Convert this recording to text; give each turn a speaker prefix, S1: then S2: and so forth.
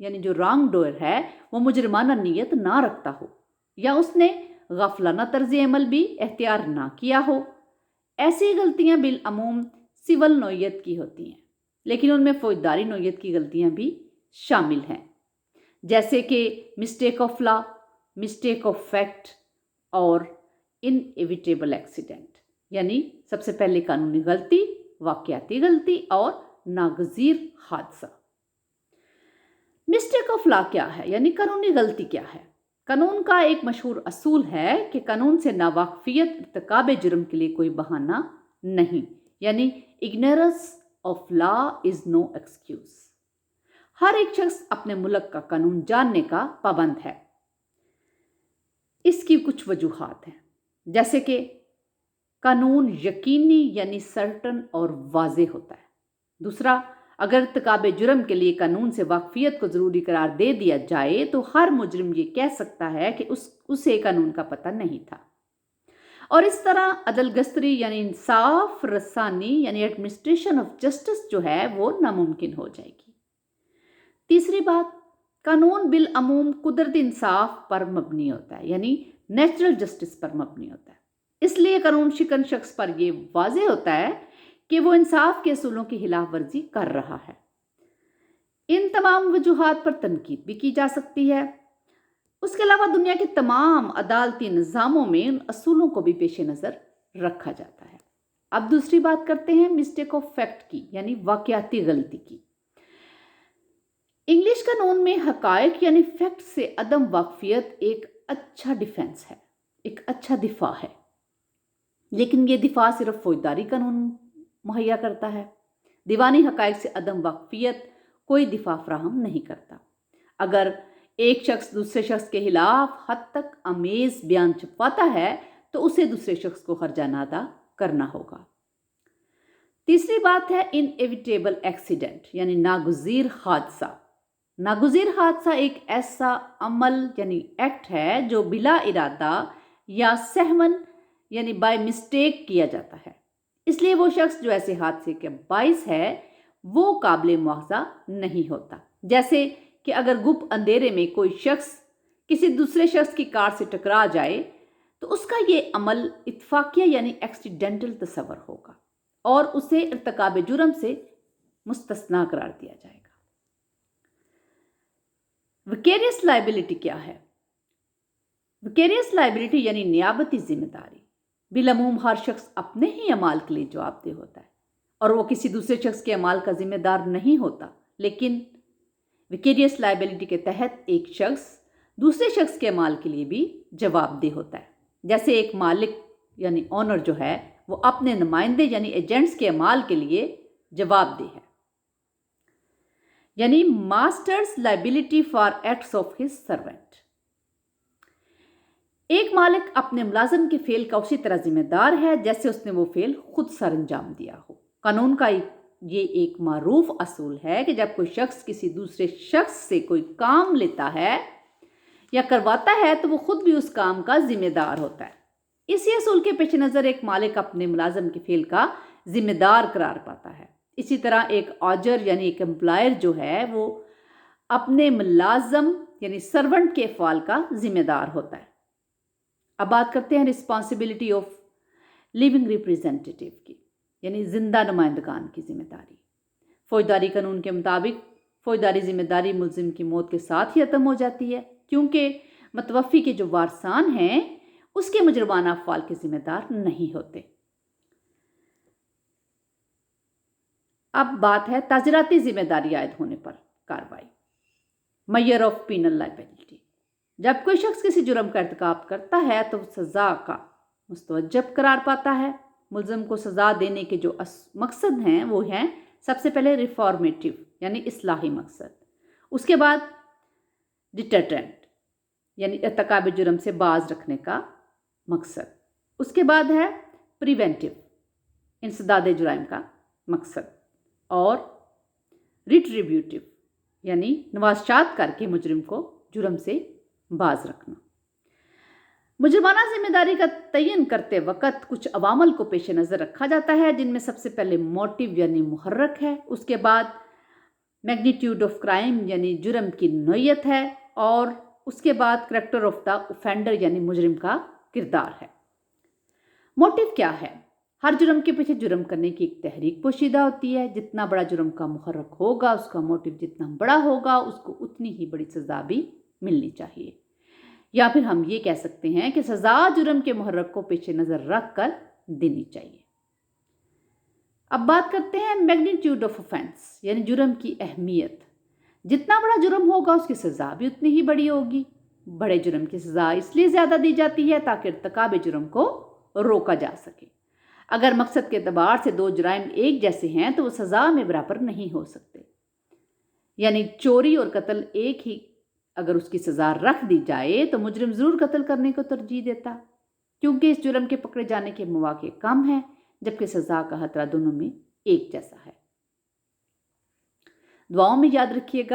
S1: یعنی جو wrong doer ہے وہ مجرمانہ نیت نہ رکھتا ہو یا اس نے غافلانہ طرز عمل بھی اختیار نہ کیا ہو۔ ایسی غلطیاں بالعموم سول نوعیت کی ہوتی ہیں، لیکن ان میں فوجداری نوعیت کی غلطیاں بھی شامل ہیں، جیسے کہ mistake of law, mistake of fact اور انیویٹیبل ایکسیڈنٹ، یعنی سب سے پہلے قانونی غلطی، واقعاتی غلطی اور ناگزیر حادثہ۔ مسٹیک آف لا کیا ہے، یعنی قانونی غلطی کیا ہے؟ قانون کا ایک مشہور اصول ہے کہ قانون سے ناواقفیت ارتکاب جرم کے لیے کوئی بہانہ نہیں، یعنی ignorance of law is no excuse۔ ہر ایک شخص اپنے ملک کا قانون جاننے کا پابند ہے۔ اس کی کچھ وجوہات ہیں، جیسے کہ قانون یقینی یعنی سرٹن اور واضح ہوتا ہے۔ دوسرا، اگر ارتکاب جرم کے لیے قانون سے واقفیت کو ضروری قرار دے دیا جائے تو ہر مجرم یہ کہہ سکتا ہے کہ اسے قانون کا پتہ نہیں تھا، اور اس طرح عدل گستری یعنی انصاف رسانی یعنی ایڈمنسٹریشن آف جسٹس جو ہے وہ ناممکن ہو جائے گی۔ تیسری بات، قانون بالعموم قدرتی انصاف پر مبنی ہوتا ہے، یعنی نیچرل جسٹس پر مبنی ہوتا ہے، اس لیے قانون شکن شخص پر یہ واضح ہوتا ہے کہ وہ انصاف کے اصولوں کی خلاف ورزی کر رہا ہے۔ ان تمام وجوہات پر تنقید بھی کی جا سکتی ہے۔ اس کے علاوہ دنیا کے تمام عدالتی نظاموں میں ان اصولوں کو بھی پیش نظر رکھا جاتا ہے۔ اب دوسری بات کرتے ہیں مسٹیک آف فیکٹ کی، یعنی واقعاتی غلطی کی۔ انگلش قانون میں حقائق یعنی فیکٹ سے عدم واقفیت ایک اچھا ڈیفینس ہے، ایک اچھا دفاع ہے، لیکن یہ دفاع صرف فوجداری قانون مہیا کرتا ہے۔ دیوانی حقائق سے عدم واقفیت کوئی دفاع فراہم نہیں کرتا۔ اگر ایک شخص دوسرے شخص کے خلاف حد تک آمیز بیان چھپواتا ہے تو اسے دوسرے شخص کو ہرجانہ ادا کرنا ہوگا۔ تیسری بات ہے انیویٹیبل ایکسیڈنٹ، یعنی ناگزیر حادثہ۔ ناگزیر حادثہ ایک ایسا عمل یعنی ایکٹ ہے جو بلا ارادہ یا سہمن یعنی بائی مسٹیک کیا جاتا ہے، اس لیے وہ شخص جو ایسے حادثے کے باعث ہے وہ قابل مواخذہ نہیں ہوتا۔ جیسے کہ اگر گپ اندھیرے میں کوئی شخص کسی دوسرے شخص کی کار سے ٹکرا جائے تو اس کا یہ عمل اتفاقیہ یعنی ایکسیڈنٹل تصور ہوگا اور اسے ارتکاب جرم سے مستثنا قرار دیا جائے گا۔ ویکیریس لائبلٹی کیا ہے؟ ویکیریس لائبلٹی یعنی نیابتی ذمہ داری۔ بالعموم ہر شخص اپنے ہی اعمال کے لیے جواب دہ ہوتا ہے اور وہ کسی دوسرے شخص کے اعمال کا ذمہ دار نہیں ہوتا، لیکن ویکیریس لائبلٹی کے تحت ایک شخص دوسرے شخص کے اعمال کے لیے بھی جواب دہ ہوتا ہے۔ جیسے ایک مالک یعنی اونر جو ہے وہ اپنے نمائندے یعنی ایجنٹس کے اعمال کے لیے جواب دہ ہے، یعنی masters liability for acts of his servant. ایک مالک اپنے ملازم کے فعل کا اسی طرح ذمہ دار ہے جیسے اس نے وہ فعل خود سر انجام دیا ہو۔ قانون کا یہ ایک معروف اصول ہے کہ جب کوئی شخص کسی دوسرے شخص سے کوئی کام لیتا ہے یا کرواتا ہے تو وہ خود بھی اس کام کا ذمہ دار ہوتا ہے۔ اسی اصول کے پیش نظر ایک مالک اپنے ملازم کے فعل کا ذمہ دار قرار پاتا ہے۔ اسی طرح ایک آجر یعنی ایک امپلائر جو ہے وہ اپنے ملازم یعنی سرونٹ کے افعال کا ذمہ دار ہوتا ہے۔ اب بات کرتے ہیں رسپانسبلٹی آف لیونگ ریپریزنٹیٹیو کی، یعنی زندہ نمائندگان کی ذمہ داری۔ فوجداری قانون کے مطابق فوجداری ذمہ داری ملزم کی موت کے ساتھ ہی ختم ہو جاتی ہے، کیونکہ متوفی کے جو وارثان ہیں اس کے مجرمانہ افعال کے ذمہ دار نہیں ہوتے۔ اب بات ہے تعزیراتی ذمہ داری عائد ہونے پر کارروائی، میئر آف پینل لائبلٹی۔ جب کوئی شخص کسی جرم کا ارتکاب کرتا ہے تو سزا کا مستوجب قرار پاتا ہے۔ ملزم کو سزا دینے کے جو مقصد ہیں وہ ہیں سب سے پہلے ریفارمیٹیو یعنی اصلاحی مقصد، اس کے بعد ڈیٹرٹنٹ یعنی ارتکاب جرم سے باز رکھنے کا مقصد، اس کے بعد ہے پریونٹیو انسداد جرائم کا مقصد، اور ریٹریبیوٹیو یعنی نوازشات کر کے مجرم کو جرم سے باز رکھنا۔ مجرمانہ ذمہ داری کا تعین کرتے وقت کچھ عوامل کو پیش نظر رکھا جاتا ہے، جن میں سب سے پہلے موٹیو یعنی محرک ہے، اس کے بعد میگنیٹیوڈ آف کرائم یعنی جرم کی نوعیت ہے، اور اس کے بعد کریکٹر آف دا اوفینڈر یعنی مجرم کا کردار ہے۔ موٹیو کیا ہے؟ ہر جرم کے پیچھے جرم کرنے کی ایک تحریک پوشیدہ ہوتی ہے۔ جتنا بڑا جرم کا محرک ہوگا، اس کا موٹیو جتنا بڑا ہوگا، اس کو اتنی ہی بڑی سزا بھی ملنی چاہیے، یا پھر ہم یہ کہہ سکتے ہیں کہ سزا جرم کے محرک کو پیش نظر رکھ کر دینی چاہیے۔ اب بات کرتے ہیں میگنیٹیوڈ آف اوفینس یعنی جرم کی اہمیت۔ جتنا بڑا جرم ہوگا اس کی سزا بھی اتنی ہی بڑی ہوگی۔ بڑے جرم کی سزا اس لیے زیادہ دی جاتی ہے تاکہ ارتکاب جرم کو روکا جا سکے۔ اگر مقصد کے اعتبار سے دو جرائم ایک جیسے ہیں تو وہ سزا میں برابر نہیں ہو سکتے، یعنی چوری اور قتل ایک ہی اگر اس کی سزا رکھ دی جائے تو مجرم ضرور قتل کرنے کو ترجیح دیتا، کیونکہ اس جرم کے پکڑے جانے کے مواقع کم ہیں، جبکہ سزا کا خطرہ دونوں میں ایک جیسا ہے۔ دعاؤں میں یاد رکھیے گا۔